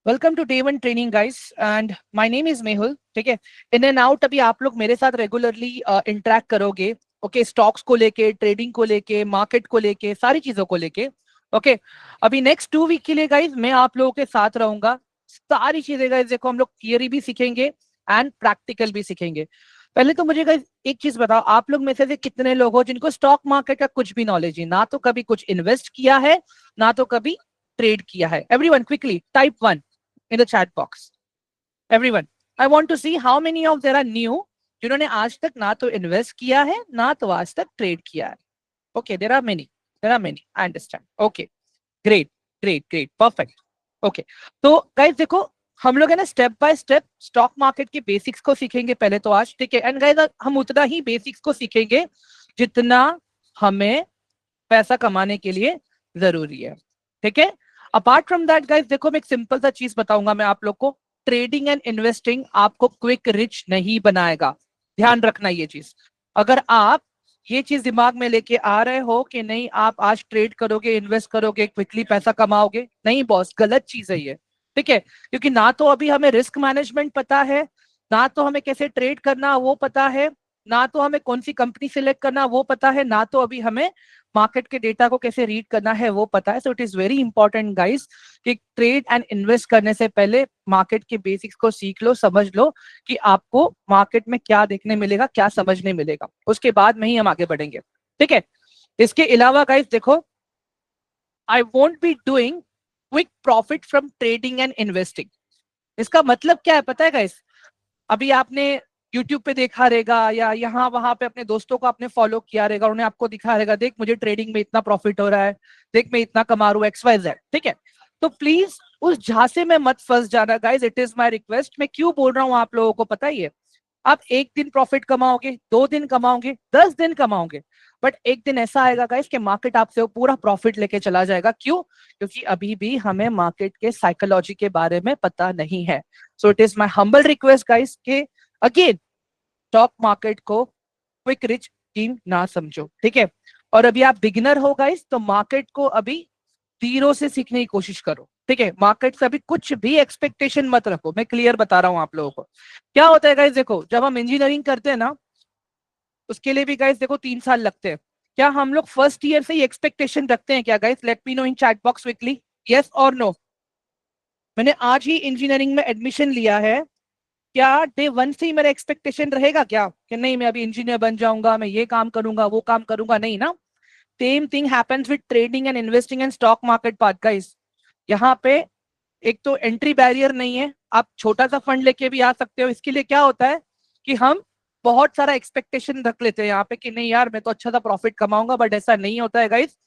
Welcome to day one training guys and my name is Mehul. ठीक है, in and out अभी आप लोग मेरे साथ रेगुलरली इंटरेक्ट करोगे। ओके, स्टॉक्स को लेके, ट्रेडिंग को लेके, मार्केट को लेके, सारी चीजों को लेके। ओके, अभी नेक्स्ट 2 वीक के लिए गाइस मैं आप लोगों के साथ रहूंगा। सारी चीजें गाइस देखो, हम लोग थियरी भी सीखेंगे एंड प्रैक्टिकल भी सीखेंगे। पहले तो मुझे गाइस एक चीज बताओ, आप लोग में से कितने लोग हो जिनको स्टॉक मार्केट का कुछ भी नॉलेज है, ना तो कभी कुछ इन्वेस्ट किया है, ना तो कभी ट्रेड किया है? Everyone quickly type 1 in the chat box. Everyone, I want to see how many of there are new जिन्होंने आज तक ना तो इन्वेस्ट किया है ना तो आज तक ट्रेड किया है। Okay, there are many, I understand. Okay, great great great, perfect. Okay, तो गाइस देखो, हम लोग है ना step by step stock market के बेसिक्स को सीखेंगे पहले तो आज। ठीक है, एंड गाइस हम उतना ही बेसिक्स को सीखेंगे जितना हमें पैसा कमाने के लिए जरूरी है। ठीक है, अपार्ट फ्रॉम दैट गाइस देखो, मैं एक सिंपल सा चीज बताऊंगा मैं आप लोग को। ट्रेडिंग एंड इन्वेस्टिंग आपको क्विक रिच नहीं बनाएगा, ध्यान रखना ये चीज। अगर आप ये चीज दिमाग में लेके आ रहे हो कि नहीं आप आज ट्रेड करोगे, इन्वेस्ट करोगे, क्विकली पैसा कमाओगे, नहीं बॉस, गलत चीज है ये। ठीक है, क्योंकि ना तो अभी हमें रिस्क मैनेजमेंट पता है, ना तो हमें कैसे ट्रेड करना वो पता है, ना तो हमें कौन सी कंपनी सिलेक्ट करना वो पता है, ना तो अभी हमें मार्केट के डेटा को कैसे रीड करना है वो पता है। So it is very important guys कि ट्रेड एंड इन्वेस्ट करने से पहले मार्केट के बेसिक्स को सीख लो, समझ लो कि आपको मार्केट में क्या देखने मिलेगा, क्या समझने मिलेगा, उसके बाद में ही हम आगे बढ़ेंगे। ठीक है, इसके अलावा गाइस देखो, I won't be doing quick profit from trading and investing. इसका मतलब क्या है पता है गाइस? अभी आपने यूट्यूब पे देखा रहेगा या यहाँ वहां पे अपने दोस्तों को आपने फॉलो किया रहेगा, उन्हें आपको दिखा रहेगा, देख मुझे ट्रेडिंग में इतना प्रॉफिट हो रहा है, देख मैं इतना कमा रहा हूँ, एक्स वाई जेड। ठीक है, तो प्लीज उस झांसे में मत फंस जाना guys, it is my request. मैं क्यों बोल रहा हूँ आप लोगों को पता ही है। आप एक दिन प्रॉफिट कमाओगे, 2 दिन कमाओगे, 10 दिन कमाओगे, बट एक दिन ऐसा आएगा गाइस कि मार्केट आपसे वो पूरा प्रॉफिट लेके चला जाएगा। क्यों? क्योंकि अभी भी हमें मार्केट के साइकोलॉजी के बारे में पता नहीं है। So it is my humble request guys के अगेन, स्टॉक मार्केट को क्विक रिच स्कीम ना समझो। ठीक है, और अभी आप बिगिनर हो गाइस, तो मार्केट को अभी जीरो से सीखने की कोशिश करो। ठीक है, मार्केट से अभी कुछ भी एक्सपेक्टेशन मत रखो, मैं क्लियर बता रहा हूं आप लोगों को। क्या होता है गाइस देखो, जब हम इंजीनियरिंग करते हैं ना, उसके लिए भी गाइस देखो 3 साल लगते हैं। क्या हम लोग फर्स्ट ईयर से ही एक्सपेक्टेशन रखते हैं क्या guys? Late me know in chat box quickly, yes और नो। मैंने आज ही इंजीनियरिंग में एडमिशन लिया है, क्या डे वन से ही मेरा एक्सपेक्टेशन रहेगा क्या कि नहीं मैं अभी इंजीनियर बन जाऊंगा, मैं ये काम करूंगा वो काम करूंगा? नहीं ना। Same thing happens with trading and investing and stock market part guys. यहाँ पे एक तो एंट्री बैरियर नहीं है, आप छोटा सा फंड लेके भी आ सकते हो। इसके लिए क्या होता है कि हम बहुत सारा एक्सपेक्टेशन रख लेते हैं यहाँ पे कि नहीं यार मैं तो अच्छा सा प्रॉफिट कमाऊंगा, बट ऐसा नहीं होता है गाइस,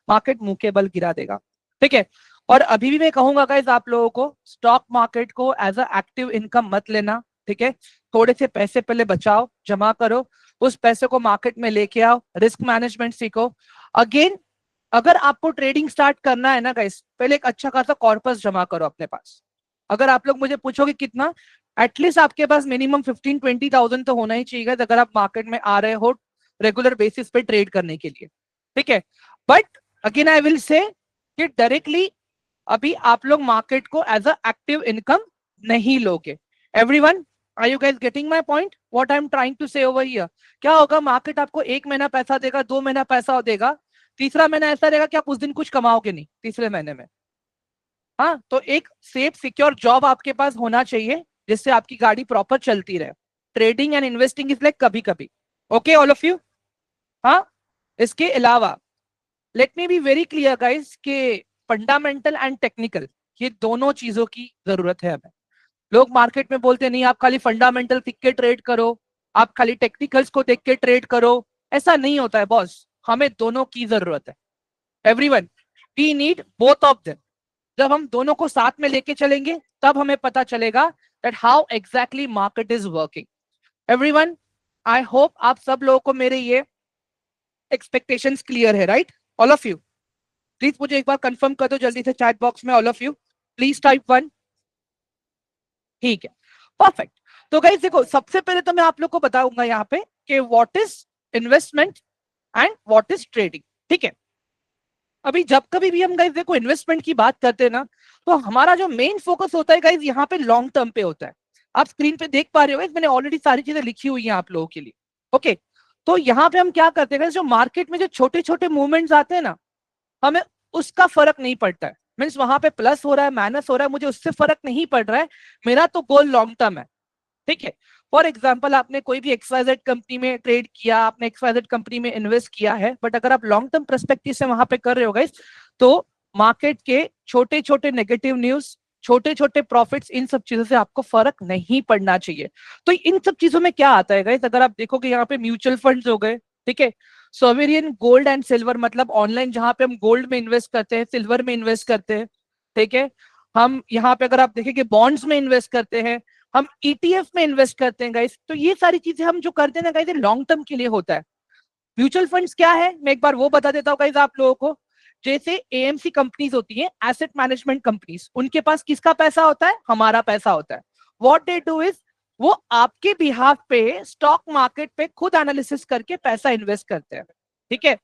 मार्केट मुंह के बल गिरा देगा। ठीक है, और अभी भी मैं कहूंगा गाइस आप लोगों को, स्टॉक मार्केट को एज अ एक्टिव इनकम मत लेना। ठीक है, थोड़े से पैसे पहले बचाओ, जमा करो, उस पैसे को मार्केट में लेके आओ, रिस्क मैनेजमेंट सीखो। अगेन, अगर आपको ट्रेडिंग स्टार्ट करना है ना गाइस, पहले एक अच्छा खासा कॉर्पस जमा करो अपने पास। अगर आप लोग मुझे पूछोगे कितना, एटलीस्ट आपके पास मिनिमम 15-20 थाउजेंड तो होना ही चाहिए guys, अगर आप मार्केट में आ रहे हो रेगुलर बेसिस पे ट्रेड करने के लिए। ठीक है, but again I will say कि डायरेक्टली अभी आप लोग मार्केट को एज अ एक्टिव इनकम नहीं लोगे। Everyone, are you guys getting my point what I am trying to say over here? क्या होगा, मार्केट आपको 1 महीना पैसा देगा, 2 महीना पैसा देगा, तीसरा महीना ऐसा रहेगा कि आप उस दिन कुछ कमाओगे नहीं तीसरे महीने में। हाँ, तो एक सेफ सिक्योर जॉब आपके पास होना चाहिए जिससे आपकी गाड़ी प्रॉपर चलती रहे। Trading and investing is like कभी कभी। Okay all of you? हाँ, इसके अलावा let me be very clear guys कि फंडामेंटल एंड टेक्निकल, ये दोनों चीजों की जरूरत है हमें। लोग मार्केट में बोलते नहीं आप खाली फंडामेंटल देख के ट्रेड करो, आप खाली टेक्निकल्स को देख के ट्रेड करो। ऐसा नहीं होता है बॉस, हमें दोनों की जरूरत है। Everyone, we need both of them. जब हम दोनों को साथ में लेके चलेंगे तब हमें पता चलेगा that how exactly market is working. Everyone, I hope आप सब लोगों को मेरे ये एक्सपेक्टेशंस क्लियर है, right? All of you please मुझे एक बार कंफर्म कर दो जल्दी से चैट बॉक्स में, all of you please type 1। ठीक है, परफेक्ट। तो गाइस देखो, सबसे पहले तो मैं आप लोग को बताऊंगा यहाँ पे कि what is investment and what is trading. ठीक है, अभी जब कभी भी हम गाइस देखो इन्वेस्टमेंट की बात करते हैं ना, तो हमारा जो मेन फोकस होता है गाइस यहाँ पे लॉन्ग टर्म पे होता है। आप स्क्रीन पे देख पा रहे हो गाइस, मैंने ऑलरेडी सारी चीजें लिखी हुई हैं आप लोगों के लिए। ओके, तो यहाँ पे हम क्या करते हैं गाइस, जो मार्केट में जो छोटे छोटे मूवमेंट्स आते हैं ना, हमें उसका फर्क नहीं पड़ता है। मीन्स वहां पे प्लस हो रहा है माइनस हो रहा है, मुझे उससे फर्क नहीं पड़ रहा है। मेरा तो गोल लॉन्ग टर्म है, ठीक है। फॉर एग्जाम्पल आपने कोई भी XYZ कंपनी में ट्रेड किया, आपने XYZ कंपनी में इन्वेस्ट किया है, बट अगर आप लॉन्ग टर्म परस्पेक्टिव से वहां पे कर रहे हो गाइस, तो मार्केट के छोटे छोटे नेगेटिव न्यूज, छोटे छोटे प्रॉफिट्स, इन सब चीजों से आपको फर्क नहीं पड़ना चाहिए। तो इन सब चीजों में क्या आता है गाइस, अगर आप देखोगे यहाँ पे म्यूचुअल फंड्स हो गए, ठीक है, सोवेरियन गोल्ड एंड सिल्वर, मतलब ऑनलाइन जहां पे हम गोल्ड में इन्वेस्ट करते हैं, सिल्वर में इन्वेस्ट करते हैं, ठीक है। हम यहाँ पे अगर आप देखेंगे बॉन्ड्स में इन्वेस्ट करते हैं, हम ETF में इन्वेस्ट करते हैं गाइस। तो ये सारी चीजें हम जो करते हैं ना गाइस, लॉन्ग टर्म के लिए होता है। म्यूचुअल फंड्स क्या है, मैं एक बार वो बता देता हूँ गाइस आप लोगों को। जैसे AMC कंपनीज होती हैं, एसेट मैनेजमेंट कंपनीज, उनके पास किसका पैसा होता है, हमारा पैसा होता है। व्हाट दे डू इज, वो आपके बिहाफ पे स्टॉक मार्केट पे खुद एनालिसिस करके पैसा इन्वेस्ट करते हैं, ठीक है।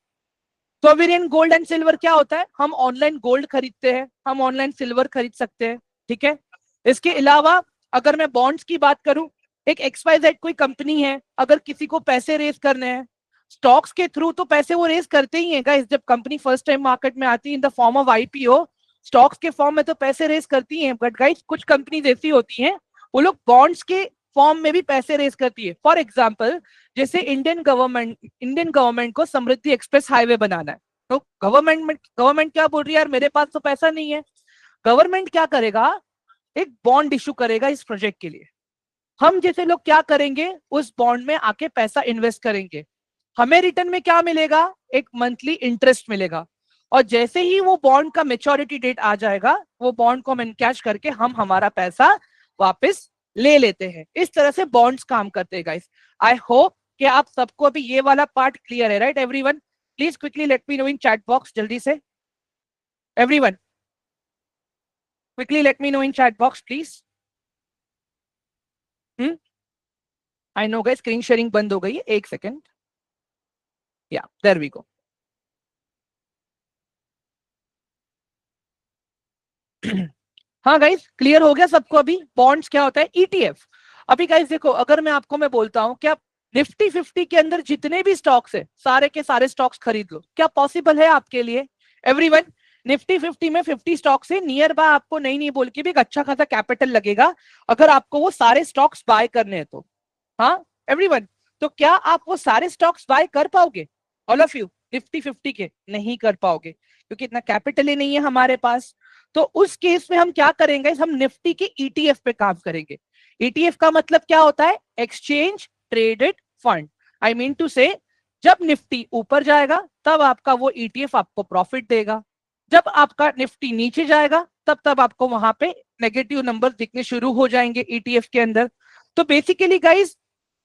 सोवेरियन गोल्ड एंड सिल्वर क्या होता है, हम ऑनलाइन गोल्ड खरीदते हैं, हम ऑनलाइन सिल्वर खरीद सकते हैं, ठीक है। इसके अलावा अगर मैं बॉन्ड्स की बात करूं, एक XYZ कोई कंपनी है, अगर किसी को पैसे रेज करने हैं स्टॉक्स के थ्रू, तो पैसे वो रेज करते ही हैं गाइस। जब कंपनी फर्स्ट टाइम मार्केट में आती है in the form of IPO, stocks के फॉर्म में तो पैसे रेज करती हैं, बट गाइस कुछ कंपनीज ऐसी होती हैं वो लोग बॉन्ड्स के फॉर्म में भी पैसे रेज करती है। फॉर एग्जाम्पल, जैसे इंडियन गवर्नमेंट को समृद्धि एक्सप्रेस हाईवे बनाना है, तो गवर्नमेंट क्या बोल रही है, यार मेरे पास तो पैसा नहीं है। गवर्नमेंट क्या करेगा, एक बॉन्ड इशू करेगा इस प्रोजेक्ट के लिए। हम जैसे लोग क्या करेंगे, उस बॉन्ड में आके पैसा इन्वेस्ट करेंगे। हमें रिटर्न में क्या मिलेगा, एक मंथली इंटरेस्ट मिलेगा। और जैसे ही वो बॉन्ड का मेच्योरिटी डेट आ जाएगा, वो बॉन्ड को हम इनकैश करके हम हमारा पैसा वापस ले लेते हैं। इस तरह से बॉन्ड्स काम करते हैं गाइस। आई होप कि आप सबको अभी ये वाला पार्ट क्लियर है, right everyone. Please quickly let me know in chat box, जल्दी से everyone, quickly let me know in chat box please. I know guys screen sharing बंद हो गई है, एक सेकेंड। या देयर वी गो। हाँ गाइस क्लियर हो गया सबको अभी, बॉन्ड्स क्या होता है, ETF। अभी गाइस देखो, अगर मैं बोलता हूं कि आप निफ्टी 50 के अंदर जितने भी स्टॉक्स है, सारे के सारे स्टॉक्स खरीद लो, क्या पॉसिबल है आपके लिए एवरीवन। निफ्टी 50 में 50 स्टॉक्स है, नियर बाय आपको नहीं बोल के भी एक अच्छा खासा कैपिटल लगेगा, अगर आपको वो सारे स्टॉक्स बाय करने हैं तो। हाँ एवरीवन, तो क्या आप वो सारे स्टॉक्स बाय कर पाओगे, ऑल ऑफ यू, निफ्टी 50 के नहीं कर पाओगे, क्योंकि इतना कैपिटल ही नहीं है हमारे पास। तो उस केस में हम क्या करेंगे, हम निफ्टी के ETF पे काम करेंगे। ETF का मतलब क्या होता है, exchange traded fund. I mean to say, जब निफ्टी ऊपर जाएगा तब आपका वो ETF आपको प्रॉफिट देगा, जब आपका निफ्टी नीचे जाएगा तब आपको वहां पे नेगेटिव नंबर दिखने शुरू हो जाएंगे ETF के अंदर। तो बेसिकली गाइस,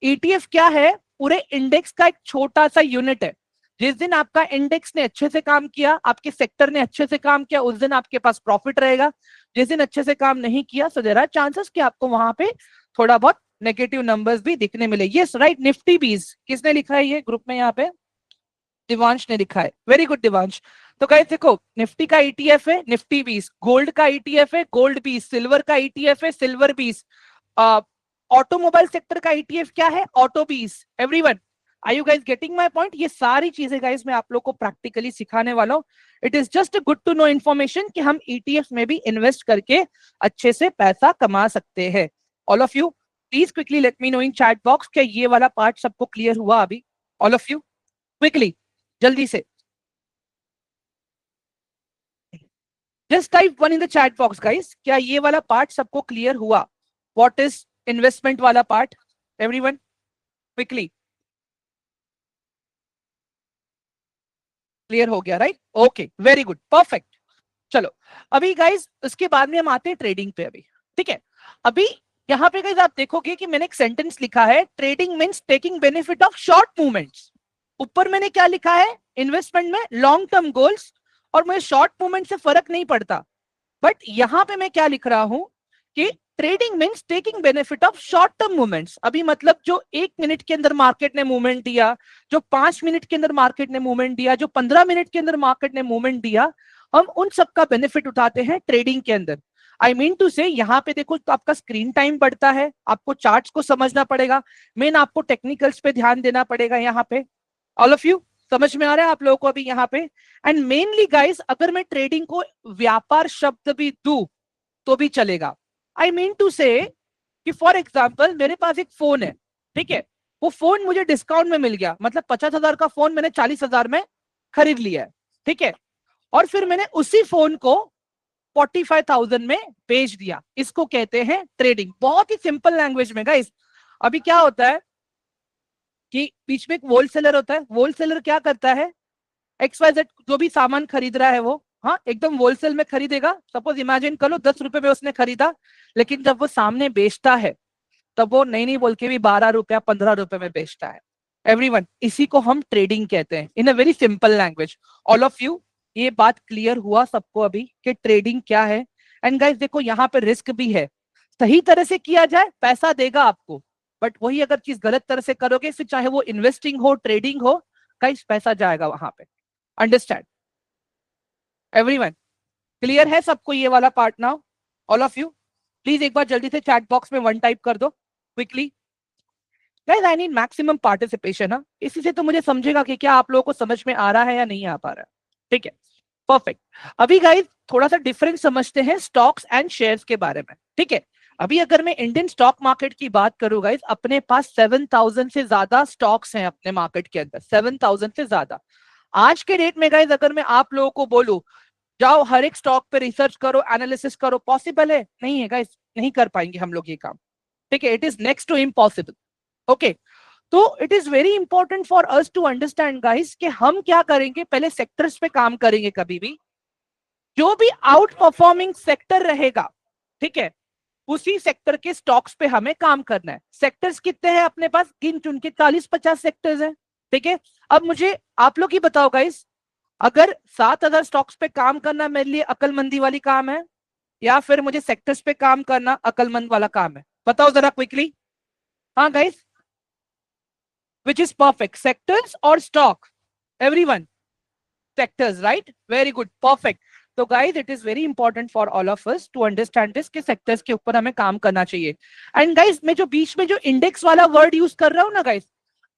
ETF क्या है, पूरे इंडेक्स का एक छोटा सा यूनिट है। जिस दिन आपका इंडेक्स ने अच्छे से काम किया, आपके सेक्टर ने अच्छे से काम किया, उस दिन आपके पास प्रॉफिट रहेगा। जिस दिन अच्छे से काम नहीं किया, सो देयर आर चांसेस कि आपको वहां पे थोड़ा बहुत नेगेटिव नंबर्स भी दिखने मिले। यस राइट, निफ्टी बीस किसने लिखा है ये ग्रुप में, यहाँ पे दिवांश ने लिखा है, वेरी गुड दिवांश। तो गाइस देखो, निफ्टी का ETF है निफ्टी 20, गोल्ड का ETF है गोल्ड 20, सिल्वर का ETF है सिल्वर 20, ऑटोमोबाइल सेक्टर का ETF क्या है, auto 20। Everyone, are you guys getting my point. ये सारी चीजें गाइस मैं आप लोग को प्रैक्टिकली सिखाने वाला हूँ। It is just good to know information कि हम ETF में भी इन्वेस्ट करके अच्छे से पैसा कमा सकते हैं। All of you please quickly let me know in chat box, क्या ये वाला पार्ट सबको क्लियर हुआ अभी, ऑल ऑफ यू क्विकली, जल्दी से just type 1 in the chat box guys, क्या ये वाला पार्ट सबको क्लियर हुआ, व्हाट इज इन्वेस्टमेंट वाला पार्ट, एवरीवन क्विकली क्लियर हो गया, right, okay very good perfect. चलो अभी गाइस उसके बाद में हम आते हैं ट्रेडिंग पे अभी, ठीक है। अभी यहाँ पे गाइस आप देखोगे कि मैंने एक सेंटेंस लिखा है, trading means taking benefit of short movements. ऊपर मैंने क्या लिखा है, इन्वेस्टमेंट में लॉन्ग टर्म गोल्स, और मुझे शॉर्ट मूवमेंट से फर्क नहीं पड़ता। बट यहां पे मैं क्या लिख रहा हूं कि trading means taking benefit of short term movements. अभी मतलब जो 1 मिनट के अंदर मार्केट ने मूवमेंट दिया, जो 5 मिनट के अंदर मार्केट ने मूवमेंट दिया, जो 15 मिनट के अंदर मार्केट ने मूवमेंट दिया, हम उन सब का बेनिफिट उठाते हैं ट्रेडिंग के अंदर। आई मीन टू से यहाँ पे देखो तो आपका स्क्रीन टाइम बढ़ता है, आपको चार्ट्स को समझना पड़ेगा, मेन आपको टेक्निकल्स पे ध्यान देना पड़ेगा यहाँ पे। ऑल ऑफ यू समझ में आ रहा है आप लोगों को अभी यहाँ पे? एंड मेनली गाइस, अगर मैं ट्रेडिंग को व्यापार शब्द भी दूं तो भी चलेगा। आई मीन टू से कि फॉर एग्जाम्पल मेरे पास एक फोन है, ठीक है, वो फोन मुझे डिस्काउंट में मिल गया, मतलब 50,000 का फोन मैंने 40,000 में खरीद लिया है, ठीक है, और फिर मैंने उसी फोन को 45,000 में बेच दिया। इसको कहते हैं ट्रेडिंग। बहुत ही सिंपल लैंग्वेज में गाइस। अभी क्या होता है कि बीच में एक होलसेलर होता है, होलसेलर क्या करता है, XYZ जो भी सामान खरीद रहा है वो, हाँ, एकदम होलसेल में खरीदेगा। सपोज इमेजिन कर लो 10 रुपए में उसने खरीदा, लेकिन जब वो सामने बेचता है तब वो नहीं बोल के भी 12 रुपया 15 रुपए में बेचता है। एवरीवन, इसी को हम ट्रेडिंग कहते हैं in a very simple language. All of you, ये बात क्लियर हुआ सबको अभी कि ट्रेडिंग क्या है? एंड गाइस देखो यहाँ पे रिस्क भी है। सही तरह से किया जाए पैसा देगा आपको, बट वही अगर चीज गलत तरह से करोगे, फिर चाहे वो इन्वेस्टिंग हो ट्रेडिंग हो, गाइस पैसा जाएगा वहां पे। Understand everyone? क्लियर है सबको ये वाला part now? All of you please एक बार जल्दी से चैट बॉक्स में 1 टाइप कर दो quickly. Guys I need maximum participation. हाँ, इसी से तो मुझे समझेगा कि क्या आप लोगों को समझ में आ रहा है या नहीं आ पा रहा है। ठीक है, परफेक्ट। अभी गाइस थोड़ा सा डिफरेंस समझते हैं स्टॉक्स एंड शेयर्स के बारे में। ठीक है, अभी अगर मैं इंडियन स्टॉक मार्केट की बात करूं गाइस, अपने पास 7,000 से ज्यादा स्टॉक्स हैं अपने मार्केट के अंदर, 7,000 से ज्यादा। आज के डेट में गाइस अगर मैं आप लोगों को बोलूं जाओ हर एक स्टॉक पे रिसर्च करो, एनालिसिस करो, पॉसिबल है? नहीं है गाइस, नहीं कर पाएंगे हम लोग ये काम। ठीक है, it is next to impossible. Okay, तो it is very important for us to understand guys कि हम क्या करेंगे, पहले सेक्टर्स पे काम करेंगे। कभी भी जो भी आउट परफॉर्मिंग सेक्टर रहेगा, ठीक है, उसी सेक्टर के स्टॉक्स पे हमें काम करना है। सेक्टर्स कितने हैं अपने पास? गिन चुन के 40-50 सेक्टर्स हैं। ठीक है, अब मुझे आप लोग ही बताओ गाइस, अगर 7,000 स्टॉक्स पे काम करना मेरे लिए अकलमंदी वाली काम है, या फिर मुझे सेक्टर्स पे काम करना अकलमंद वाला काम है? बताओ जरा क्विकली। हाँ guys, which is perfect, sectors और stock? Everyone, sectors, right? Very good, perfect. तो guys it is very important for all of us to understand this कि सेक्टर्स के ऊपर हमें काम करना चाहिए। एंड गाइस मैं जो बीच में जो इंडेक्स वाला वर्ड यूज कर रहा हूं ना गाइस,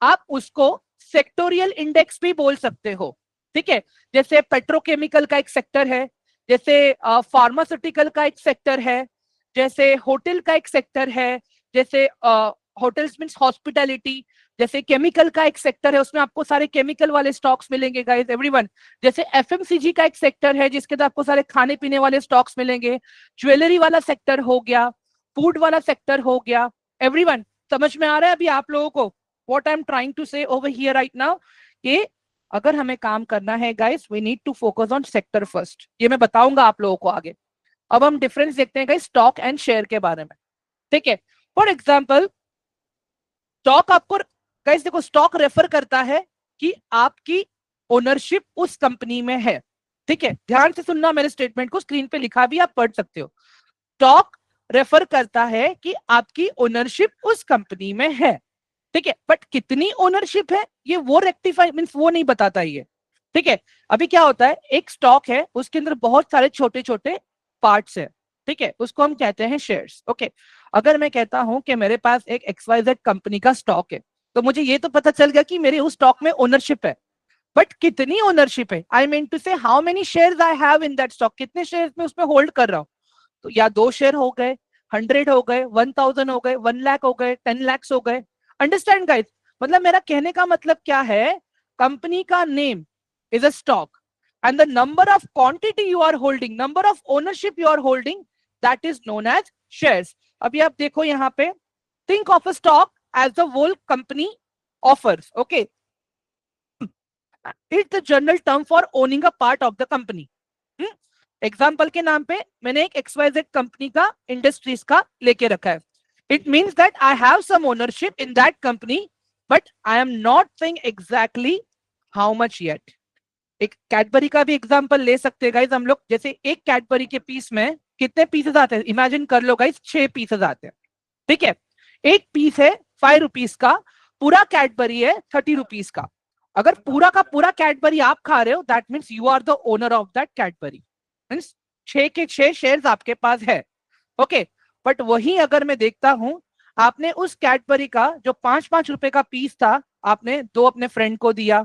आप उसको सेक्टोरियल इंडेक्स भी बोल सकते हो। ठीक है, जैसे पेट्रोकेमिकल का एक सेक्टर है, जैसे फार्मास्यूटिकल का एक सेक्टर है, जैसे होटल का एक सेक्टर है, जैसे होटल्स मींस हॉस्पिटैलिटी, जैसे केमिकल का एक सेक्टर है, उसमें आपको सारे केमिकल वाले स्टॉक्स मिलेंगे गाइस। एवरीवन, जैसे एफएमसीजी का एक सेक्टर है जिसके अंदर आपको सारे खाने पीने वाले स्टॉक्स मिलेंगे। ज्वेलरी वाला सेक्टर हो गया, फूड वाला सेक्टर हो गया। एवरीवन, समझ में आ रहा है अभी आप लोगों को what I am trying to say over here right now? कि अगर हमें काम करना है guys, we need to focus on sector first. ये मैं बताऊंगा आप लोगों को आगे। अब हम डिफरेंस देखते हैं गाइस स्टॉक एंड शेयर के बारे में। ठीक है, फॉर एग्जाम्पल स्टॉक आपको गाइस देखो, स्टॉक रेफर करता है कि आपकी ओनरशिप उस कंपनी में है। ठीक है, ध्यान से सुनना मेरे स्टेटमेंट को, स्क्रीन पे लिखा भी आप पढ़ सकते हो। स्टॉक रेफर करता है कि आपकी ओनरशिप उस कंपनी में है। ठीक है, बट कितनी ओनरशिप है ये वो रेक्टिफाई मींस वो नहीं बताता ये। ठीक है, अभी क्या होता है, एक स्टॉक है उसके अंदर बहुत सारे छोटे छोटे पार्ट्स है। ठीक है, उसको हम कहते हैं शेयर्स। ओके, अगर मैं कहता हूं कि मेरे पास एक XYZ कंपनी का स्टॉक है, तो मुझे ये तो पता चल गया कि मेरे उस स्टॉक में ओनरशिप है, बट कितनी ओनरशिप है, आई मीन टू से how many shares I have in that stock, कितने शेयर्स में उसमें होल्ड कर रहा हूं। तो या 2 शेयर हो गए, 100 हो गए, 1000 हो गए, 1 लाख हो गए, 10 lakhs हो गए। Understand guys? मतलब मेरा कहने का मतलब क्या है, कंपनी का name is a stock and the number of quantity you are holding, number of ownership you are holding, that is known as shares. अभी आप देखो यहाँ पे, think of a stock as the whole company offers. Okay, it's the general term for owning a part of the company. Example के नाम पे मैंने एक XYZ कंपनी का इंडस्ट्रीज का लेके रखा है। It means that I have some ownership in that company, but I am not saying exactly how much yet. एक कैडबरी का भी एग्जाम्पल ले सकते हैं गाइस हम लोग, जैसे एक कैडबरी के पीस में कितने पीसेस आते हैं इमेजिन कर लो गाइस, 6 पीसेस आते हैं, ठीक है। एक पीस है 5 रुपीज का, पूरा कैडबरी है 30 रुपीज का। अगर पूरा का पूरा कैडबरी आप खा रहे हो that means you are the owner of that Cadbury, means 6 के 6 शेयर्स आपके पास है, ओके। बट वही अगर मैं देखता हूं, आपने उस कैडबरी का जो 5-5 रुपए का पीस था, आपने 2 अपने फ्रेंड को दिया,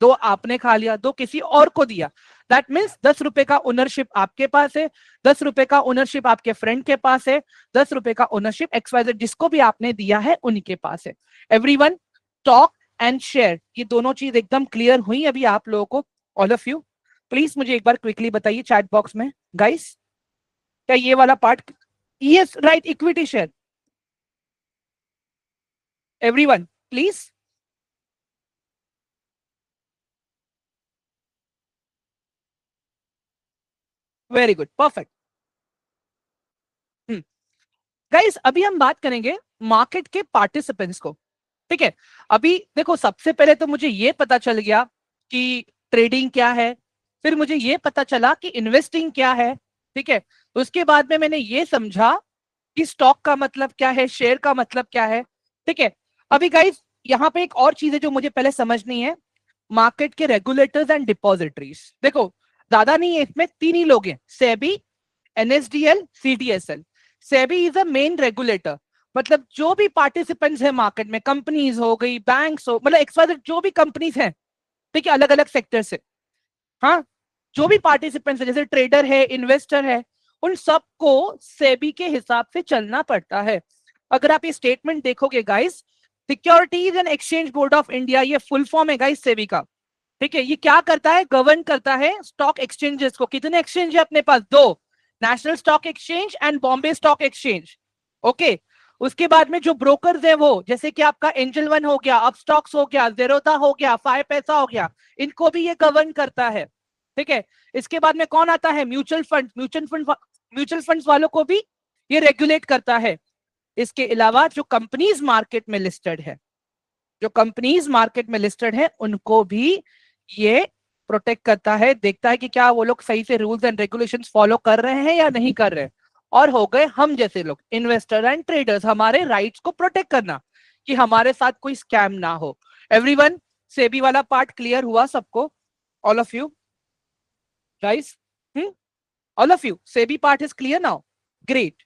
2 आपने खा लिया, 2 किसी और को दिया, दैट मीन्स 10 रुपए का ओनरशिप आपके पास है, 10 रुपए का ओनरशिप आपके फ्रेंड के पास है, 10 रुपए का ओनरशिप XYZ जिसको भी आपने दिया है उनके पास है। एवरीवन, टॉक एंड शेयर, ये दोनों चीज एकदम क्लियर हुई अभी आप लोगों को? ऑल ऑफ यू प्लीज मुझे एक बार क्विकली बताइए चैट बॉक्स में गाइस, क्या ये वाला part? Yes right, equity share. Everyone please. Very good, perfect. Guys अभी हम बात करेंगे मार्केट के पार्टिसिपेंट्स को, ठीक है। अभी देखो, सबसे पहले तो मुझे ये पता चल गया कि ट्रेडिंग क्या है, फिर मुझे ये पता चला कि इन्वेस्टिंग क्या है, ठीक है। उसके बाद में मैंने ये समझा कि स्टॉक का मतलब क्या है, शेयर का मतलब क्या है, ठीक है। अभी गाइस यहाँ पे एक और चीज है जो मुझे पहले समझनी है, मार्केट के रेगुलेटर्स एंड डिपॉजिटरीज। देखो ज्यादा नहीं है इसमें, 3 ही लोग हैं, SEBI, NSDL, CDSL. SEBI is a main regulator, मतलब जो भी पार्टिसिपेंट्स है मार्केट में, कंपनीज हो गई, बैंक्स हो, मतलब एक्सवाइजेड जो भी कंपनीज हैं, ठीक है, अलग अलग सेक्टर से, हाँ, जो भी पार्टिसिपेंट्स है, जैसे ट्रेडर है, इन्वेस्टर है, उन सबको सेबी के हिसाब से चलना पड़ता है। अगर आप ये स्टेटमेंट देखोगे guys, securities and exchange board of India, ये फुल फॉर्म है गाइस सेबी का, ठीक है। ये क्या करता है, गवर्न करता है स्टॉक एक्सचेंजेस को। कितने एक्सचेंज है अपने पास? 2, national stock exchange and Bombay stock exchange, okay. उसके बाद में जो ब्रोकर्स है वो, जैसे कि आपका एंजल वन हो गया, अप स्टॉक्स हो गया, जेरोधा हो गया, 5 पैसा हो गया, इनको भी ये गवर्न करता है, ठीक है। इसके बाद में कौन आता है, म्यूचुअल फंड, म्यूचुअल फंड्स वालों को भी ये रेगुलेट करता है। इसके अलावा जो कंपनीज मार्केट में लिस्टेड है, जो कंपनीज मार्केट में लिस्टेड है, उनको भी ये प्रोटेक्ट करता है, देखता है कि क्या वो लोग सही से रूल्स एंड रेगुलेशंस फॉलो कर रहे हैं या नहीं कर रहे हैं। और हो गए हम जैसे लोग, इन्वेस्टर एंड ट्रेडर्स, हमारे राइट्स को प्रोटेक्ट करना कि हमारे साथ कोई स्कैम ना हो। एवरीवन, सेबी वाला पार्ट क्लियर हुआ सबको? All of you guys, all of you, SEBI part is clear now? Great,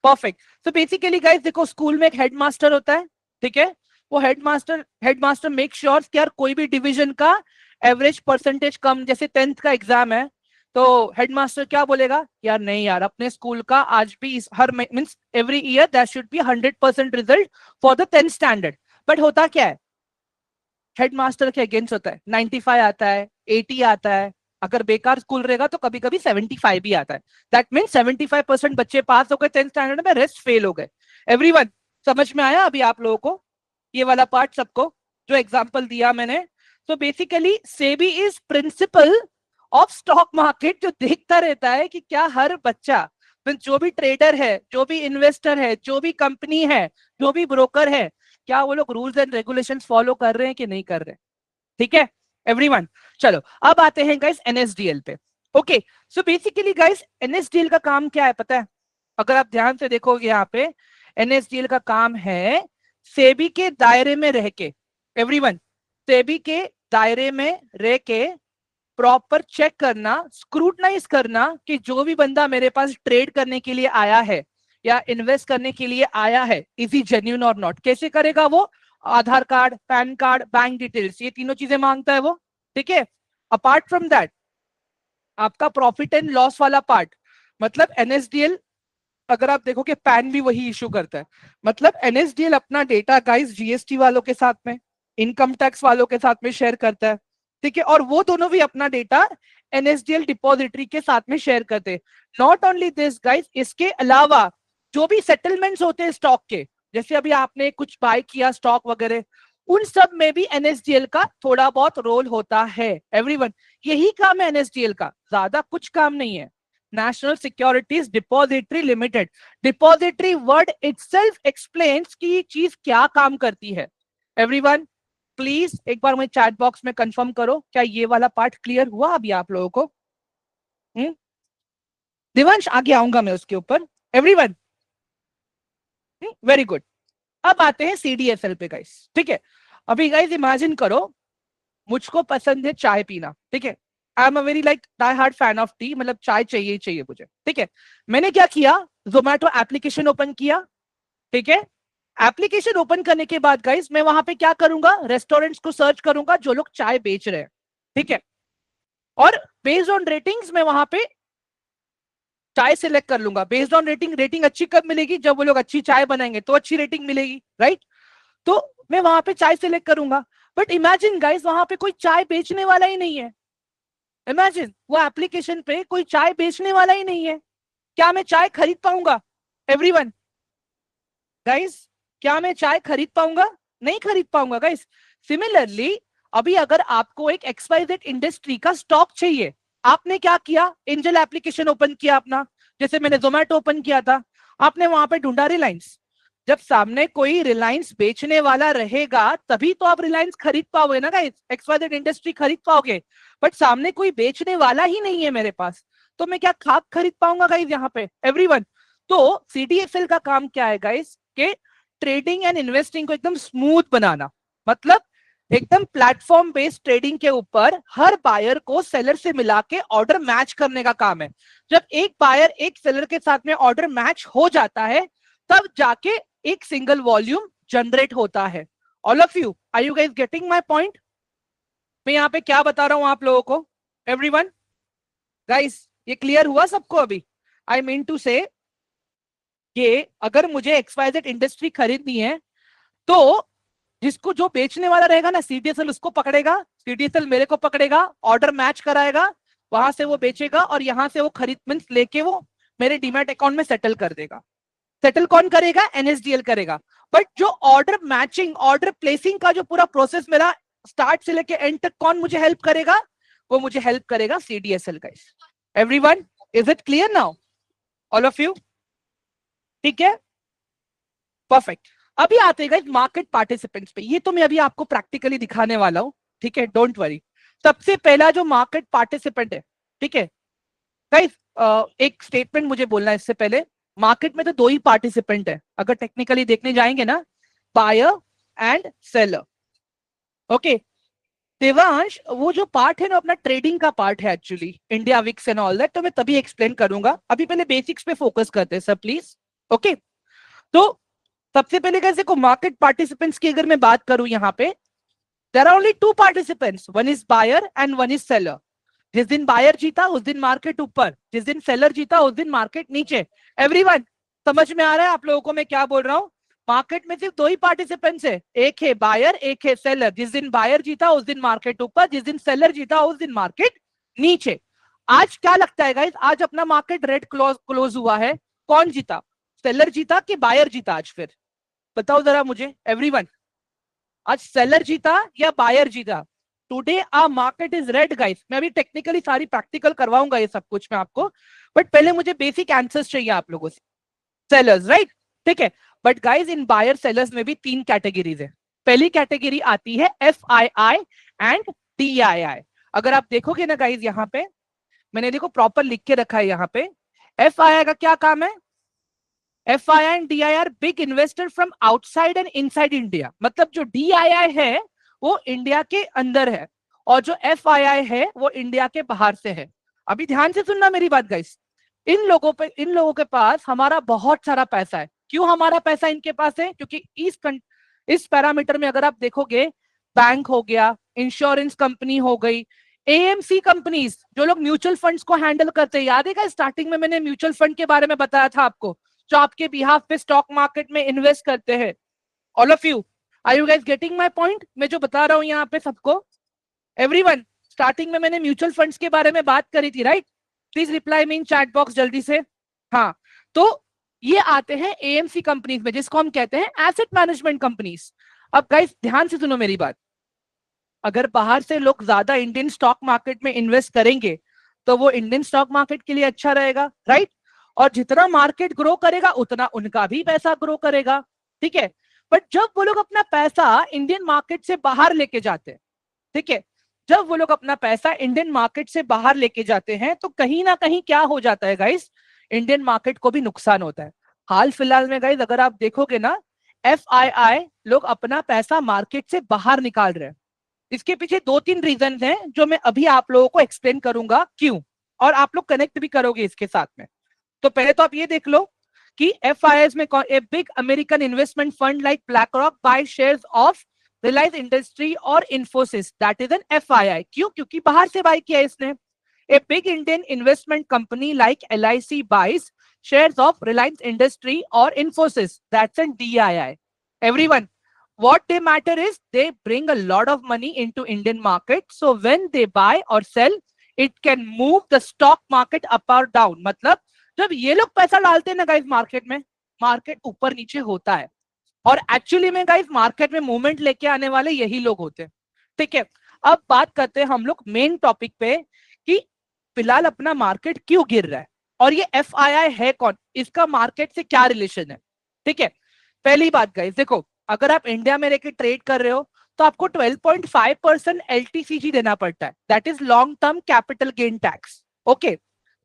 perfect. तो बेसिकली गाइस देखो, स्कूल में एक हेडमास्टर होता है, ठीक है। वो हेडमास्टर मेक श्योर कि यार कोई भी डिवीजन का एवरेज परसेंटेज कम, जैसे 10th का एग्जाम है, तो हेडमास्टर क्या बोलेगा, यार नहीं यार, अपने स्कूल का आज भी इस हर means every year that should be 100% result for the 10th standard. But होता क्या है, हेडमास्टर के अगेंस्ट होता है, 95 आता है, 80 आता है, अगर बेकार स्कूल रहेगा तो कभी कभी 75 भी आता है। दैट मीन 75% बच्चे पास हो गए 10th स्टैंडर्ड में, रेस्ट फेल हो गए। एवरीवन, समझ में आया अभी आप लोगों को ये वाला पार्ट सबको, जो एग्जांपल दिया मैंने? तो basically SEBI is principle of stock market, जो देखता रहता है कि क्या हर बच्चा, जो भी ट्रेडर है, जो भी इन्वेस्टर है, जो भी कंपनी है, जो भी ब्रोकर है, क्या वो लोग रूल्स एंड रेगुलेशंस फॉलो कर रहे हैं कि नहीं कर रहे, ठीक है एवरीवन। चलो अब आते हैं गाइस एनएसडीएल पे, okay. So basically guys NSDL का काम क्या है पता है? अगर आप ध्यान से देखोगे यहाँ पे, एनएसडीएल का काम है सेबी के दायरे में रह के, एवरीवन, सेबी के दायरे में रह के प्रॉपर चेक करना, स्क्रूटनाइज करना कि जो भी बंदा मेरे पास ट्रेड करने के लिए आया है या इन्वेस्ट करने के लिए आया है, इज ही जेन्युइन और नॉट। कैसे करेगा वो? Aadhaar card, PAN card, bank details, ये तीनों चीजें मांगता है वो, ठीक है। अपार्ट फ्रॉम दैट, आपका प्रॉफिट एंड लॉस वाला पार्ट, मतलब एनएसडीएल, अगर आप देखोगे पैन भी वही इशू करता है, मतलब एनएसडीएल अपना डेटा गाइस जीएसटी वालों के साथ में, इनकम टैक्स वालों के साथ में शेयर करता है, ठीक है। और वो दोनों भी अपना डेटा एनएसडीएल डिपॉजिटरी के साथ में शेयर करते हैं। नॉट ओनली दिस गाइस, इसके अलावा जो भी सेटलमेंट्स होते हैं स्टॉक के, जैसे अभी आपने कुछ बाय किया स्टॉक वगैरह, उन सब में भी एनएसडीएल का थोड़ा बहुत रोल होता है। एवरीवन, यही काम है एनएसडीएल का, ज्यादा कुछ काम नहीं है। National securities depository limited, depository word itself explains कि ये चीज क्या काम करती है। एवरीवन प्लीज एक बार मुझे चैट बॉक्स में कंफर्म करो, क्या ये वाला पार्ट क्लियर हुआ अभी आप लोगों को? दिवंश आगे आऊंगा मैं उसके ऊपर। Everyone very good. अब आते हैं सीडीएसएल पे गाइस, ठीक है। अभी गाइस इमेजिन करो, मुझको पसंद है चाय पीना, ठीक है। I am a very like die hard fan of tea, मतलब चाय चाहिए ही चाहिए मुझे, ठीक है। मैंने क्या किया, जोमेटो एप्लीकेशन ओपन किया, ठीक है। एप्लीकेशन ओपन करने के बाद गाइस मैं वहां पे क्या करूंगा, रेस्टोरेंट्स को सर्च करूंगा जो लोग चाय बेच रहे हैं, ठीक है। और बेस्ड ऑन रेटिंग्स मैं वहां पे चाय सिलेक्ट कर लूंगा। बेस्ड ऑन रेटिंग, रेटिंग अच्छी कब मिलेगी, जब वो लोग अच्छी चाय बनाएंगे तो अच्छी रेटिंग मिलेगी, राइट। तो मैं वहां पे चाय सिलेक्ट करूंगा। बट इमेजिन गाइस वहां पे कोई चाय बेचने वाला ही नहीं है। इमेजिन वो एप्लीकेशन पे कोई चाय बेचने वाला ही नहीं है। क्या मैं चाय खरीद पाऊंगा? एवरीवन गाइस, क्या मैं चाय खरीद पाऊंगा? नहीं खरीद पाऊंगा गाइस। सिमिलरली अभी अगर आपको एक एक्सवाइजेड इंडस्ट्री का स्टॉक चाहिए, आपने क्या किया, एंजल एप्लीकेशन ओपन किया अपना, जैसे मैंने जोमेटो ओपन किया था, आपने वहां पे ढूंढा रिलायंस। जब सामने कोई रिलायंस बेचने वाला रहेगा तभी तो आप रिलायंस खरीद पाओगे ना गाइस, एक्सवाइजेड इंडस्ट्री खरीद पाओगे। बट सामने कोई बेचने वाला ही नहीं है मेरे पास, तो मैं क्या खाक खरीद पाऊंगा गाइस यहाँ पे? एवरीवन, तो सीडीएसएल का काम क्या है गाइस, के ट्रेडिंग एंड इन्वेस्टिंग को एकदम स्मूथ बनाना, मतलब एकदम प्लेटफॉर्म बेस्ड ट्रेडिंग के ऊपर हर बायर को सेलर से मिला के ऑर्डर मैच करने का काम है। जब एक बायर एक सेलर के साथ में ऑर्डर मैच हो जाता है तब जाके एक सिंगल वॉल्यूम जनरेट होता है। All of you, are you guys getting my point? मैं यहाँ पे क्या बता रहा हूं आप लोगों को? एवरीवन गाइस, ये क्लियर हुआ सबको अभी? आई मीन टू से कि अगर मुझे एक्सवाइजेड इंडस्ट्री खरीदनी है तो जिसको जो बेचने वाला रहेगा ना, सीडीएसएल उसको पकड़ेगा, सीडीएसएल मेरे को पकड़ेगा, ऑर्डर मैच कराएगा, वहां से वो बेचेगा और यहां से वो खरीद मींस लेके वो मेरे डीमैट अकाउंट में सेटल कर देगा। सेटल कौन करेगा? एनएसडीएल करेगा। बट जो ऑर्डर मैचिंग, ऑर्डर प्लेसिंग का जो पूरा प्रोसेस मेरा स्टार्ट से लेके एंड तक कौन मुझे हेल्प करेगा? वो मुझे हेल्प करेगा CDSL guys. Everyone, is it clear now? All of you, ठीक है, परफेक्ट। अभी आते हैं मार्केट पार्टिसिपेंट्स पे, ये तो मैं अभी आपको प्रैक्टिकली दिखाने वाला हूं, ठीक है, डोंट वरी। सबसे पहला जो मार्केट पार्टिसिपेंट है, ठीक है गाइस, एक स्टेटमेंट मुझे बोलना है इससे पहले। मार्केट में तो दो ही पार्टिसिपेंट है अगर टेक्निकली देखने जाएंगे ना, buyer and seller. Okay Devansh, वो जो पार्ट है ना अपना ट्रेडिंग का पार्ट है actually, India VIX and all that, तो मैं तभी एक्सप्लेन करूंगा। अभी पहले बेसिक्स पे फोकस करते हैं सर प्लीज। ओके, तो सबसे पहले कैसे को मार्केट पार्टिसिपेंट्स की अगर मैं बात करूं यहाँ पे, there are only two participants, one is buyer and one is seller. जिस दिन बायर जीता उस दिन मार्केट ऊपर, जिस दिन सेलर जीता उस दिन मार्केट नीचे। एवरीवन समझ में आ रहा है आप लोगों को मैं क्या बोल रहा हूँ? मार्केट में सिर्फ दो ही पार्टिसिपेंट्स है, एक है बायर एक है सेलर। जिस दिन बायर जीता उस दिन मार्केट ऊपर, जिस दिन सेलर जीता उस दिन मार्केट नीचे। आज क्या लगता है गाइस, आज अपना मार्केट रेड क्लोज हुआ है, कौन जीता? सेलर जीता कि बायर जीता? आज फिर बताओ जरा मुझे एवरीवन, आज सेलर जीता या बायर जीता? Today ah market is red guys. मैं अभी टेक्निकली सारी प्रैक्टिकल करवाऊंगा ये सब कुछ मैं आपको, बट पहले मुझे बेसिक आंसर्स चाहिए आप लोगों से। सेलर्स, राइट, ठीक है। But guys in buyer sellers में भी तीन कैटेगरीज है। पहली कैटेगरी आती है F I I and D I I. अगर आप देखोगे ना गाइस यहाँ पे मैंने देखो प्रॉपर लिख के रखा है यहाँ पे। एफ आई आई का क्या काम है? FII and DII big investor from outside and inside India. मतलब जो DII है वो इंडिया के अंदर है और जो FII है वो इंडिया के बाहर से है। अभी ध्यान से सुनना मेरी बात गाइस, इन लोगों के पास हमारा बहुत सारा पैसा है। क्यों हमारा पैसा इनके पास है? क्योंकि इस पैरामीटर में अगर आप देखोगे, बैंक हो गया, इंश्योरेंस कंपनी हो गई, AMC कंपनीज, जो लोग म्यूचुअल फंड्स को हैंडल करते हैं, याद है स्टार्टिंग में मैंने म्यूचुअल फंड के बारे में बताया था आपको, जो आपके बिहाफ पे स्टॉक मार्केट में इन्वेस्ट करते हैं। All of you, are you guys getting my point? मैं जो बता रहा हूं यहाँ पे सबको। एवरीवन, स्टार्टिंग में मैंने म्यूचुअल फंड्स के बारे में बात करी थी, right? Please reply me in chat box जल्दी से। हाँ, तो ये आते हैं AMC कंपनीज में, जिसको हम कहते हैं एसेट मैनेजमेंट कंपनीज। अब गाइस ध्यान से सुनो मेरी बात, अगर बाहर से लोग ज्यादा इंडियन स्टॉक मार्केट में इन्वेस्ट करेंगे तो वो इंडियन स्टॉक मार्केट के लिए अच्छा रहेगा, राइट? और जितना मार्केट ग्रो करेगा उतना उनका भी पैसा ग्रो करेगा, ठीक है। बट जब वो लोग अपना पैसा इंडियन मार्केट से बाहर लेके जाते हैं, ठीक है, जब वो लोग अपना पैसा इंडियन मार्केट से बाहर लेके जाते हैं तो कहीं ना कहीं क्या हो जाता है गाइस, इंडियन मार्केट को भी नुकसान होता है। हाल फिलहाल में गाइस अगर आप देखोगे ना, FII लोग अपना पैसा मार्केट से बाहर निकाल रहे हैं। इसके पीछे 2-3 रीजन हैं जो मैं अभी आप लोगों को एक्सप्लेन करूंगा क्यों, और आप लोग कनेक्ट भी करोगे इसके साथ में। तो पहले तो आप ये देख लो कि FIIs में a big American investment fund like BlackRock buy shares of Reliance industry और Infosys, that is an FII। क्यों? क्योंकि बाहर से बाय किया इसने। A big Indian investment company like LIC buys shares of Reliance Industry or Infosys, that's an DII. Everyone, what they matter is they bring a lot of money into Indian market. So when they buy or sell, it can move the stock market up or down. मतलब जब ये लोग पैसा डालते हैं ना guys market में, market ऊपर नीचे होता है। और एक्चुअली में गाइस मार्केट में मूवमेंट लेके आने वाले यही लोग होते हैं। ठीक है, अब बात करते हैं हम लोग मेन टॉपिक पे कि फिलहाल अपना मार्केट क्यों गिर रहा है और ये FII है कौन, इसका मार्केट से क्या रिलेशन है। ठीक है, पहली बात गाइस देखो, अगर आप इंडिया में रहकर ट्रेड कर रहे हो तो आपको 12.5% LTCG देना पड़ता है, that is long term capital gain tax. Okay,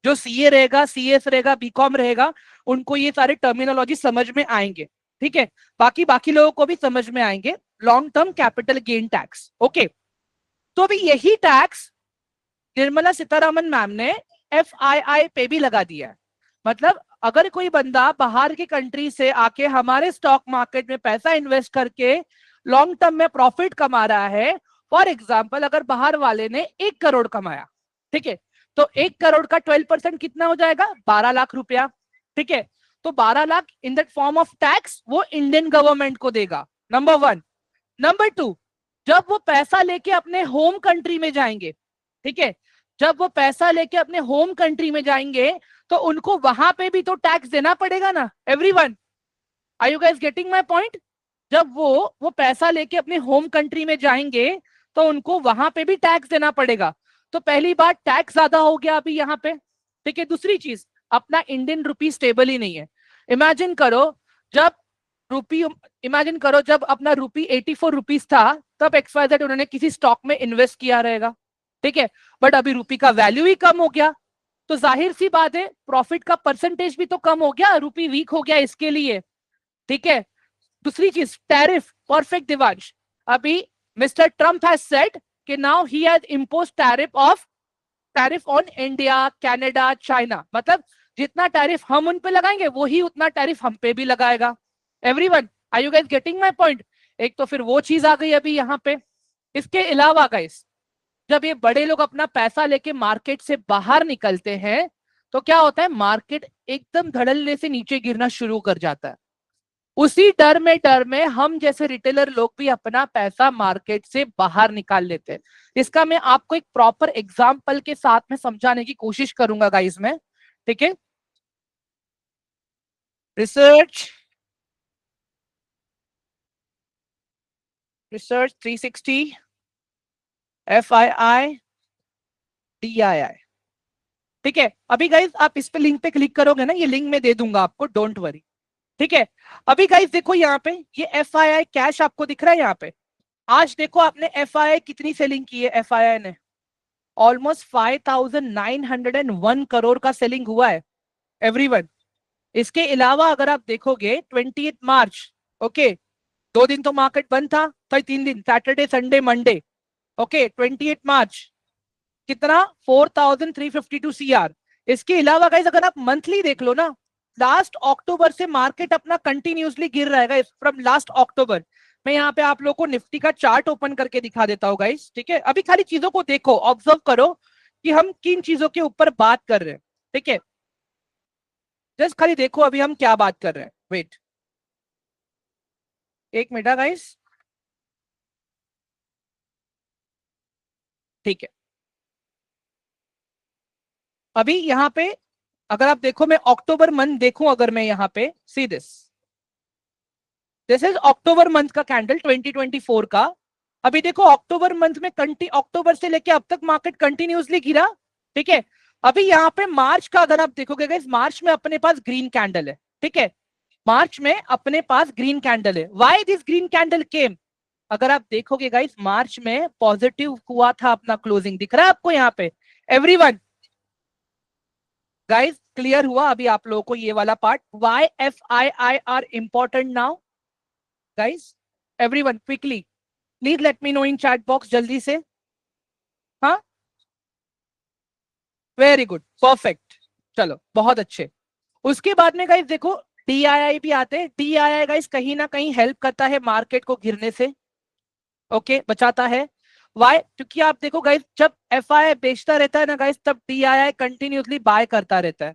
जो CA रहेगा, CS रहेगा, BCom रहेगा, उनको ये सारे टर्मिनोलॉजी समझ में आएंगे। ठीक है, बाकी लोगों को भी समझ में आएंगे, long term capital gain tax. Okay, तो अभी यही टैक्स निर्मला सीतारमन मैम ने FII पे भी लगा दिया है। मतलब अगर कोई बंदा बाहर की कंट्री से आके हमारे स्टॉक मार्केट में पैसा इन्वेस्ट करके लॉन्ग टर्म में प्रॉफिट कमा रहा है, फॉर एग्जांपल अगर बाहर वाले ने 1 करोड़ कमाया, ठीक है, तो 1 करोड़ का 12% कितना हो जाएगा? 12 लाख रुपया। ठीक है, तो 12 lakh in that form of tax वो इंडियन गवर्नमेंट को देगा, नंबर 1। नंबर 2, जब वो पैसा लेके अपने होम कंट्री में जाएंगे, ठीक है, जब वो पैसा लेके अपने होम कंट्री में जाएंगे तो उनको वहां पे भी तो टैक्स देना पड़ेगा ना। Everyone, are you guys getting my point? जब वो पैसा लेके अपने होम कंट्री में जाएंगे तो उनको वहां पे भी टैक्स देना पड़ेगा। तो पहली बात, टैक्स ज्यादा हो गया अभी यहाँ पे। ठीक है, दूसरी चीज, अपना इंडियन रुपी स्टेबल ही नहीं है। इमेजिन करो जब इमेजिन करो जब अपना रुपी 84 रुपीज था, तब XYZ उन्होंने किसी स्टॉक में इन्वेस्ट किया रहेगा। ठीक है, बट अभी रुपी का वैल्यू ही कम हो गया, तो जाहिर सी बात है प्रॉफिट का परसेंटेज भी तो कम हो गया, रुपी वीक हो गया इसके लिए। ठीक है, दूसरी चीज, टैरिफ। परफेक्ट दिवांश, अभी मिस्टर ट्रम्प हैज सेड कि now he has imposed tariff on India, Canada, China. मतलब जितना टैरिफ हम उन पे लगाएंगे वही उतना टैरिफ हम पे भी लगाएगा। Everyone, are you guys getting my point? एक तो फिर वो चीज आ गई अभी यहाँ पे। इसके अलावा गाइस, जब ये बड़े लोग अपना पैसा लेके मार्केट से बाहर निकलते हैं तो क्या होता है, मार्केट एकदम धड़ल्ले से नीचे गिरना शुरू कर जाता है। उसी डर में हम जैसे रिटेलर लोग भी अपना पैसा मार्केट से बाहर निकाल लेते हैं। इसका मैं आपको एक प्रॉपर एग्जांपल के साथ में समझाने की कोशिश करूंगा गाइस में। ठीक है, रिसर्च 360 FII DII। ठीक है, अभी गाइस आप इस पे लिंक पे क्लिक करोगे ना, ये लिंक मैं दे दूंगा आपको, डोंट वरी। ठीक है, अभी गाइस देखो यहाँ पे ये FII कैश आपको दिख रहा है यहाँ पे। आज देखो आपने FII कितनी सेलिंग की है, FII ने ऑलमोस्ट 5,901 करोड़ का सेलिंग हुआ है। एवरीवन, इसके अलावा अगर आप देखोगे 28 मार्च, ओके, 2 दिन तो मार्केट बंद था, तो 3 दिन, सैटरडे, संडे, मंडे, ओके, 28 मार्च कितना? 4,352 CR। इसके अलावा गाइस अगर आप मंथली देख लो ना, लास्ट अक्टूबर से मार्केट अपना कंटिन्यूसली गिर रहा है फ्रॉम लास्ट अक्टूबर। मैं यहाँ पे आप लोगों को निफ्टी का चार्ट ओपन करके दिखा देता हूँ गाइस। ठीक है, अभी खाली चीजों को देखो, ऑब्जर्व करो कि हम किन चीजों के ऊपर बात कर रहे हैं। ठीक है, जस्ट खाली देखो अभी हम क्या बात कर रहे हैं। वेट एक मिनट गाइस। ठीक है, अभी यहाँ पे अगर आप देखो, मैं अक्टूबर मंथ देखूं, अगर मैं यहाँ पे see this is October month का कैंडल 2024 का। अभी देखो अक्टूबर मंथ में अक्टूबर से लेके अब तक मार्केट कंटिन्यूसली गिरा। ठीक है, अभी यहाँ पे मार्च का अगर आप देखोगे गाइस, मार्च में अपने पास ग्रीन कैंडल है। ठीक है, मार्च में अपने पास ग्रीन कैंडल है। व्हाई दिस ग्रीन कैंडल केम? अगर आप देखोगे गाइस, मार्च में पॉजिटिव हुआ था अपना क्लोजिंग, दिख रहा है आपको यहाँ पे? एवरीवन गाइस, क्लियर हुआ अभी आप लोगों को ये वाला part? Why FII are important now guys? Everyone quickly please let me know in chat box जल्दी से. हाँ, वेरी गुड, परफेक्ट. चलो बहुत अच्छे. उसके बाद में गाइस देखो DII भी आते हैं. DII गाइस कहीं ना कहीं हेल्प करता है मार्केट को गिरने से. ओके, बचाता है. वाई? क्योंकि आप देखो गाइस जब FII बेचता रहता है ना गाइस, तब DII कंटिन्यूसली बाय करता रहता है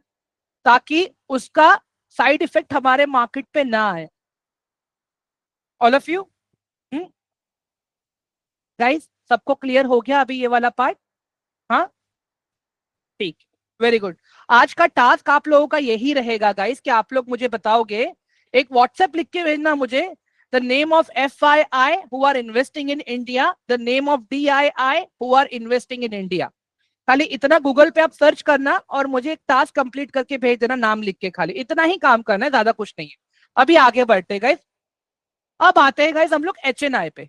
ताकि उसका साइड इफेक्ट हमारे मार्केट पे ना आए. ऑल ऑफ यू गाइस, सबको क्लियर हो गया अभी ये वाला पार्ट? हाँ, ठीक, वेरी गुड. आज का टास्क आप लोगों का यही रहेगा गाइस कि आप लोग मुझे बताओगे, एक व्हाट्सएप लिख के भेजना मुझे, the name of FII who are investing in India, the name of DII who are investing in India. खाली इतना गूगल पे आप सर्च करना और मुझे एक टास्क कंप्लीट करके भेज देना, नाम लिख के. खाली इतना ही काम करना है, ज्यादा कुछ नहीं है. अभी आगे बढ़ते गाइस. अब आते हैं गाइस हम लोग HNI पे.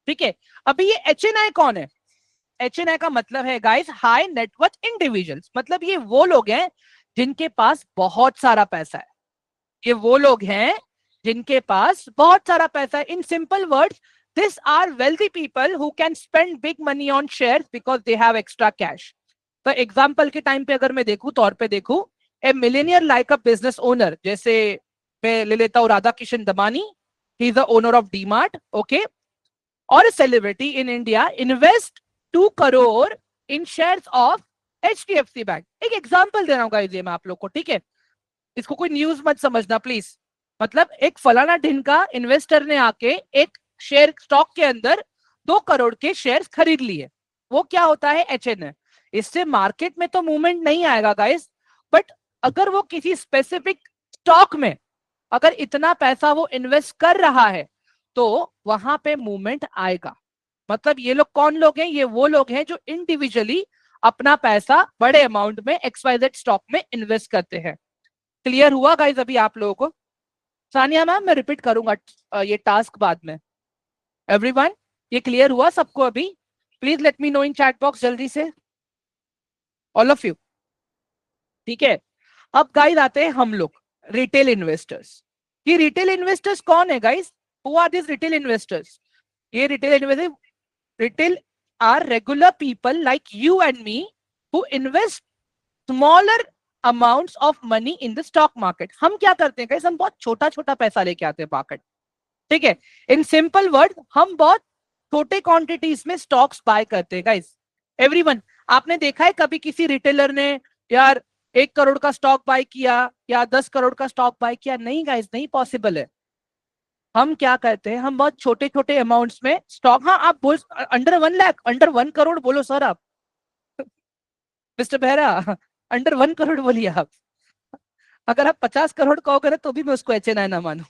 ठीक है, अभी ये HNI कौन है? HNI का मतलब है गाइस हाई नेटवर्थ इंडिविजुअल्स. मतलब ये वो लोग हैं जिनके पास बहुत सारा पैसा है. ये वो लोग हैं जिनके पास बहुत सारा पैसा है. In simple words, this are wealthy people who can spend big money on shares because they have extra cash. तो एग्जाम्पल के टाइम पे अगर मैं देखूं, तौर पे देखूं, a millionaire like a business owner, जैसे मैं ले लेता हूं Radha Kishan Damani, he is the owner of DMart. Okay, और celebrity in India invest 2 crore in shares of HDFC bank. एक एग्जांपल दे रहा हूँ गाइस ये मैं आप लोग को, ठीक है? इसको कोई न्यूज मत समझना प्लीज. मतलब एक फलाना ढिन का इन्वेस्टर ने आके एक शेयर स्टॉक के अंदर 2 करोड़ के शेयर्स खरीद लिए. वो क्या होता है? HNI. इससे मार्केट में तो मूवमेंट नहीं आएगा गाइस, बट अगर वो किसी स्पेसिफिक स्टॉक में अगर इतना पैसा वो इन्वेस्ट कर रहा है तो वहां पे मूवमेंट आएगा. मतलब ये लोग कौन लोग हैं? ये वो लोग हैं जो इंडिविजुअली अपना पैसा बड़े अमाउंट में XYZ स्टॉक में इन्वेस्ट करते हैं. क्लियर हुआ गाइस अभी आप लोगों को? सानिया मैम, मैं रिपीट करूंगा ये टास्क बाद में. एवरीवन, ये क्लियर हुआ सबको अभी? Please let me know in chat box जल्दी से, ऑल ऑफ यू. ठीक है, अब गाइस आते हैं हम लोग रिटेल इन्वेस्टर्स. ये रिटेल इन्वेस्टर्स कौन है guys? Who are this retail investors? ये retail investor, retail are regular people like you and me who invest smaller amounts of money in the stock market. हम क्या करते हैं गाइस? हम बहुत छोटा छोटा पैसा लेके आते हैं मार्केट. ठीक है, इन सिंपल वर्ड हम बहुत छोटे क्वांटिटीज में स्टॉक्स बाय करते हैं गाइस. एवरीवन, आपने देखा है कभी किसी रिटेलर ने यार 1 करोड़ का स्टॉक बाय किया या 10 करोड़ का स्टॉक बाय किया? नहीं गाइस, नहीं पॉसिबल है. हम क्या करते हैं? हम बहुत छोटे छोटे अमाउंट्स में स्टॉक. हाँ, आप बोल अंडर 1 लाख, अंडर 1 करोड़ बोलो सर आप. मिस्टर बेहरा, अंडर 1 करोड़ बोलिए आप. अगर आप 50 करोड़ कहोगे ना तो भी मैं उसको HNI ना मानू.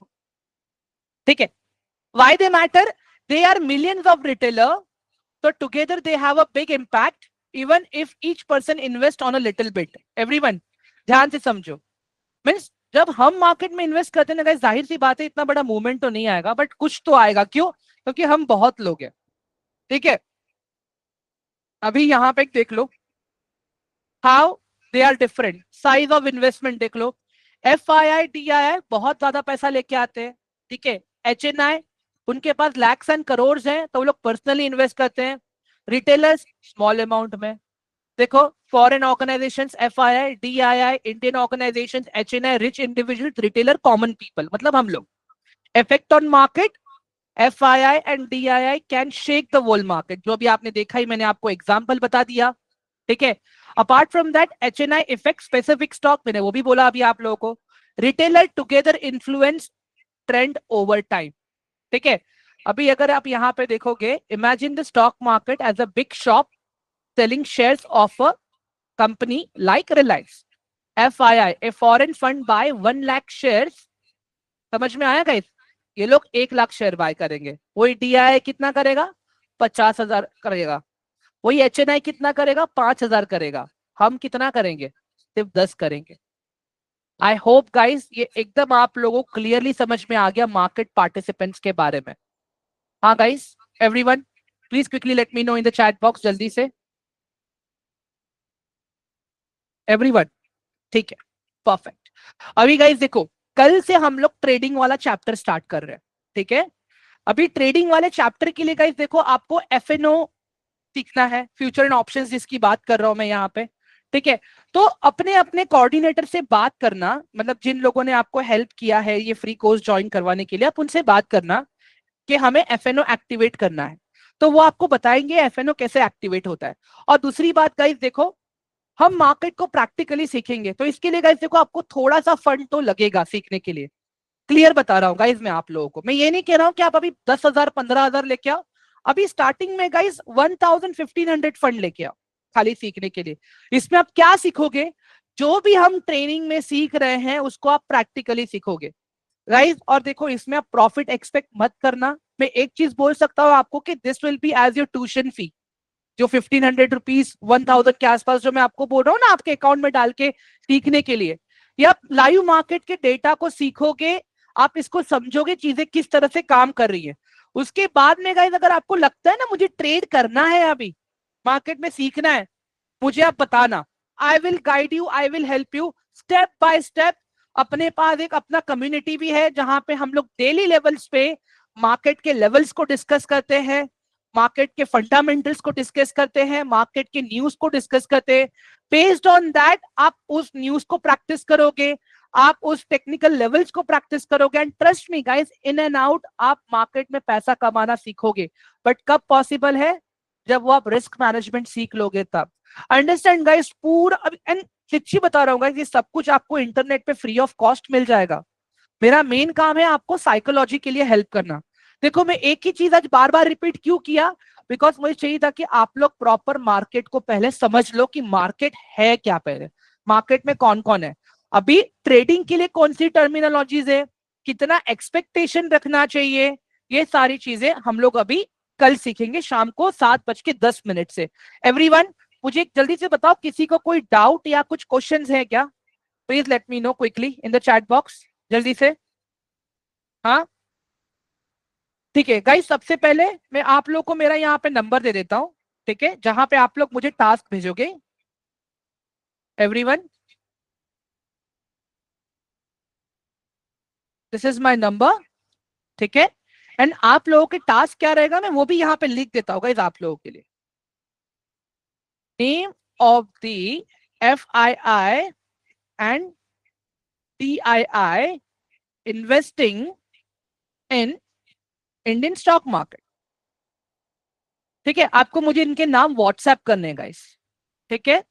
ठीक है, why they matter? They are millions of retailer, so together they have a big impact even if each person invest on a little bit. everyone ध्यान से समझो. मीन्स जब हम मार्केट में इन्वेस्ट करते हैं ना, जाहिर सी बात है इतना बड़ा मूवमेंट तो नहीं आएगा, बट कुछ तो आएगा. क्यों? क्योंकि हम बहुत लोग हैं. ठीक है, अभी यहाँ पे देख लो how they are different. Size of investment देख लो. FII DII बहुत ज्यादा पैसा लेके आते हैं. ठीक है, HNI उनके पास लैक्स एंड करोड़ हैं तो वो लोग पर्सनली इन्वेस्ट करते हैं. रिटेलर्स स्मॉल अमाउंट में. देखो, foreign organisations FII DII, Indian organisations HNI, rich individuals, retailer, common people, मतलब हम लोग. Effect on market, FII and DII can shake the world market. जो भी आपने देखा ही मैंने आपको एग्जांपल बता दिया. ठीक है, apart from that HNI effect specific stock, मैंने वो भी बोला अभी आप लोगों को. Retailer together influence trend over time. ठीक है, अभी अगर आप यहाँ पे देखोगे, imagine the stock market as a big shop selling shares of a company like Reliance. FII, a foreign fund buy 1 lakh shares. समझ में आया गाइस? ये लोग 1 लाख शेयर बाय करेंगे. वही DII कितना करेगा? 50,000 करेगा. वही HNI कितना करेगा? 5,000 करेगा. हम कितना करेंगे? सिर्फ 10 करेंगे. आई होप गाइस ये एकदम आप लोगों को क्लियरली समझ में आ गया मार्केट पार्टिसिपेंट्स के बारे में. हाँ guys, everyone please quickly let me know in the chat box जल्दी से. एवरीवन, ठीक है. परफेक्ट। अभी गाइस देखो, कल से हम लोग ट्रेडिंग वाला चैप्टर स्टार्ट कर रहे हैं, ठीक है। अभी ट्रेडिंग वाले चैप्टर के लिए गाइस देखो, आपको एफएनओ सीखना है, फ्यूचर एंड ऑप्शंस जिसकी बात कर रहा हूं मैं यहाँ पे, ठीक है। तो अपने अपने कोऑर्डिनेटर से बात करना, मतलब जिन लोगों ने आपको हेल्प किया है ये फ्री कोर्स ज्वाइन करवाने के लिए, आप उनसे बात करना कि हमें एफएनओ एक्टिवेट करना है, तो वो आपको बताएंगे एफएनओ कैसे एक्टिवेट होता है। और दूसरी बात गाइस देखो, हम मार्केट को प्रैक्टिकली सीखेंगे, तो इसके लिए गाइस देखो आपको थोड़ा सा फंड तो लगेगा सीखने के लिए। क्लियर बता रहा हूँ गाइस मैं आप लोगों को, मैं ये नहीं कह रहा हूँ कि आप अभी 10,000 15,000 लेके आओ। अभी स्टार्टिंग में गाइस 1,000 1500 फंड लेके आओ खाली सीखने के लिए। इसमें आप क्या सीखोगे, जो भी हम ट्रेनिंग में सीख रहे हैं उसको आप प्रैक्टिकली सीखोगे गाइस। और देखो इसमें आप प्रॉफिट एक्सपेक्ट मत करना। मैं एक चीज बोल सकता हूँ आपको कि this will be as your tuition fee, जो 1,500 रुपीज 1,000 के आसपास जो मैं आपको बोल रहा हूँ ना आपके अकाउंट में डाल के सीखने के लिए, या लाइव मार्केट के डेटा को सीखोगे, आप इसको समझोगे चीजें किस तरह से काम कर रही है। उसके बाद में गाइस अगर आपको लगता है ना मुझे ट्रेड करना है, अभी मार्केट में सीखना है, मुझे आप बताना, I will guide you, I will help you step by step. अपने पास एक अपना कम्युनिटी भी है जहां पे हम लोग डेली लेवल्स पे मार्केट के लेवल्स को डिस्कस करते हैं, मार्केट के फंडामेंटल्स को डिस्कस करते हैं, मार्केट के न्यूज को डिस्कस करते हैं। बेस्ड ऑन दैट आप उस न्यूज को प्रैक्टिस करोगे, आप उस टेक्निकल लेवल्स को प्रैक्टिस करोगे, and trust me guys, in and out आप मार्केट में पैसा कमाना सीखोगे। बट कब पॉसिबल है, जब वो आप रिस्क मैनेजमेंट सीख लोगे तब। अंडरस्टैंड गाइस, पूरा एंड सच्ची बता रहा हूँ गाइस, ये सब कुछ आपको इंटरनेट पे फ्री ऑफ कॉस्ट मिल जाएगा। मेरा मेन काम है आपको साइकोलॉजी के लिए हेल्प करना। देखो मैं एक ही चीज आज बार बार रिपीट क्यों किया, बिकॉज मुझे चाहिए था कि आप लोग प्रॉपर मार्केट को पहले समझ लो कि मार्केट है क्या, पहले मार्केट में कौन कौन है, अभी ट्रेडिंग के लिए कौन सी टर्मिनोलॉजीज है, कितना एक्सपेक्टेशन रखना चाहिए, ये सारी चीजें हम लोग अभी कल सीखेंगे शाम को 7:10 से। एवरीवन मुझे जल्दी से बताओ, किसी को कोई डाउट या कुछ क्वेश्चंस है क्या? Please let me know quickly in the chat box, जल्दी से। हाँ ठीक है गाइस, सबसे पहले मैं आप लोग को मेरा यहाँ पे नंबर दे देता हूँ, ठीक है, जहां पे आप लोग मुझे टास्क भेजोगे। Everyone, this is my number, ठीक है। एंड आप लोगों के टास्क क्या रहेगा, मैं वो भी यहाँ पे लिख देता हूँ गाइस आप लोगों के लिए। Name of the FII and DII investing in Indian stock market, ठीक है। आपको मुझे इनके नाम व्हाट्सएप करने हैं गाइस, ठीक है।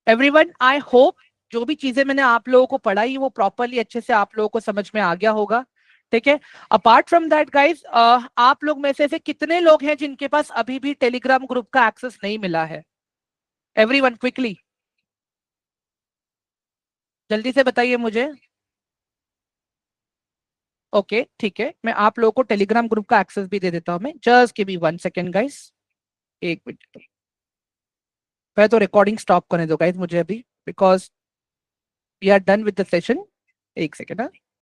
एवरीवन, आई होप जो भी चीजें मैंने आप लोगों को पढ़ाई वो प्रॉपरली अच्छे से आप लोगों को समझ में आ गया होगा, ठीक है। अपार्ट फ्रॉम दैट गाइस, आप लोग में से ऐसे कितने लोग हैं जिनके पास अभी भी टेलीग्राम ग्रुप का एक्सेस नहीं मिला है? एवरीवन क्विकली, जल्दी से बताइए मुझे। ओके ठीक है, मैं आप लोगों को टेलीग्राम ग्रुप का एक्सेस भी दे देता हूं, मैं just give me 1 second guys, 1 minute. पहले तो रिकॉर्डिंग स्टॉप करने दो गाइस मुझे अभी, because we are done with the session. 1 second.